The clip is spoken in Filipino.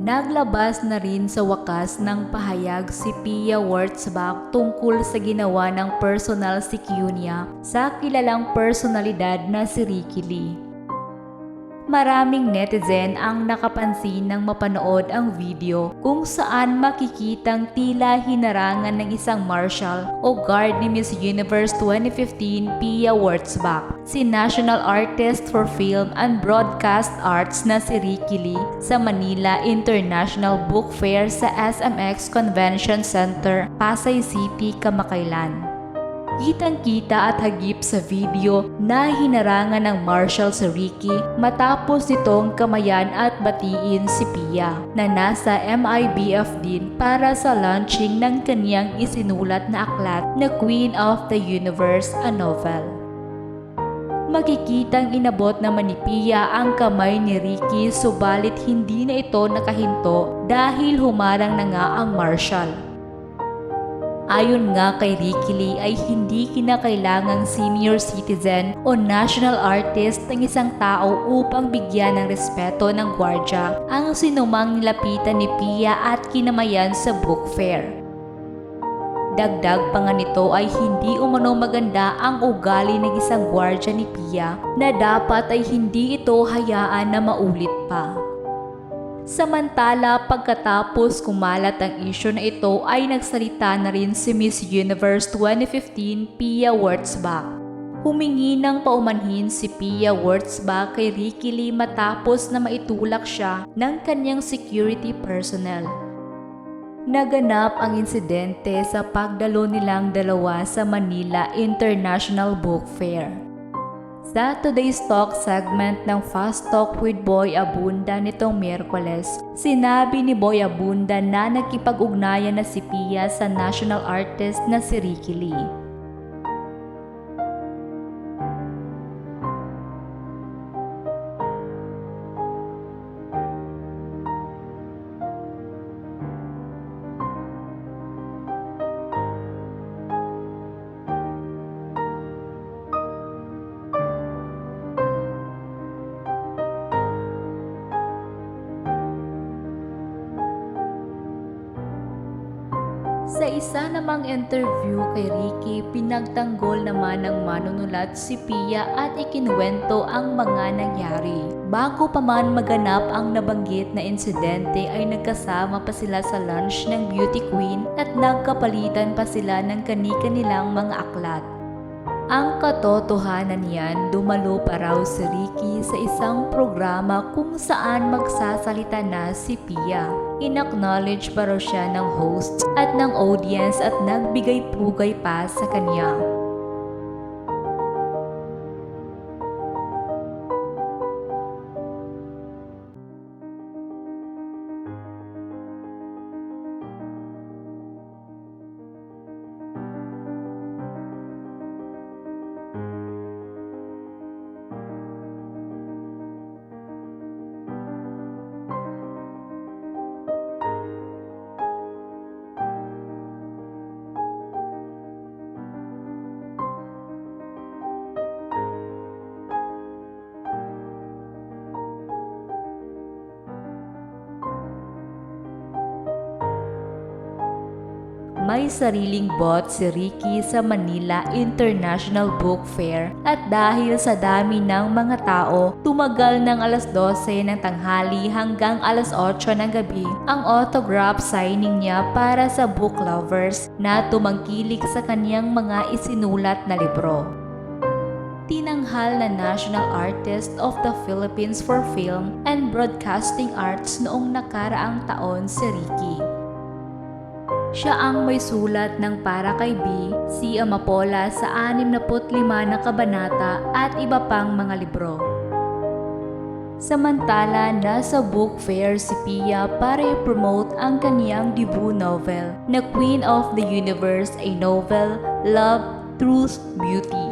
Naglabas na rin sa wakas ng pahayag si Pia Wurtzbach tungkol sa ginawa ng personal CQ niya sa kilalang personalidad na si Ricky Lee. Maraming netizen ang nakapansin nang mapanood ang video kung saan makikitang tila hinarangan ng isang marshal o guard ni Miss Universe 2015 Pia Wurtzbach, si National Artist for Film and Broadcast Arts na si Ricky Lee sa Manila International Book Fair sa SMX Convention Center, Pasay City, kamakailan. Kitang-kita at hagip sa video na hinarangan ng marshal si Ricky matapos nitong kamayan at batiin si Pia na nasa MIBF din para sa launching ng kanyang isinulat na aklat na Queen of the Universe, a novel. Makikitang inabot naman ni Pia ang kamay ni Ricky, subalit hindi na ito nakahinto dahil humarang na nga ang marshal. Ayon nga kay Ricky Lee ay hindi kinakailangang senior citizen o national artist ng isang tao upang bigyan ng respeto ng gwardya ang sinumang nilapitan ni Pia at kinamayan sa book fair. Dagdag pa nga nito ay hindi umano maganda ang ugali ng isang gwardya ni Pia na dapat ay hindi ito hayaan na maulit pa. Samantala, pagkatapos kumalat ang isyu na ito ay nagsalita na rin si Miss Universe 2015 Pia Wurtzbach. Humingi ng paumanhin si Pia Wurtzbach kay Ricky Lee matapos na maitulak siya ng kanyang security personnel. Naganap ang insidente sa pagdalo nilang dalawa sa Manila International Book Fair. Sa Today's Talk segment ng Fast Talk with Boy Abunda nitong Miyerkules, sinabi ni Boy Abunda na nakipag-ugnayan na si Pia sa national artist na si Ricky Lee. Sa isa namang interview kay Ricky, pinagtanggol naman ng manunulat si Pia at ikinuwento ang mga nangyari. Bago pa man maganap ang nabanggit na insidente ay nagkasama pa sila sa lunch ng beauty queen at nagkapalitan pa sila ng kani-kanilang mga aklat. Ang katotohanan niyan, dumalo pa raw si Ricky sa isang programa kung saan magsasalita na si Pia. In-acknowledge pa raw siya ng host at ng audience at nagbigay-pugay pa sa kanya. May sariling booth si Ricky sa Manila International Book Fair at dahil sa dami ng mga tao, tumagal ng alas 12 ng tanghali hanggang alas 8 ng gabi ang autograph signing niya para sa book lovers na tumangkilik sa kaniyang mga isinulat na libro. Tinanghal na National Artist of the Philippines for Film and Broadcasting Arts noong nakaraang taon si Ricky. Siya ang may sulat ng Para kay B, Si Amapola sa 65 na kabanata at iba pang mga libro. Samantala, nasa book fair si Pia para i-promote ang kaniyang debut novel na Queen of the Universe, a Novel, Love, Truth, Beauty.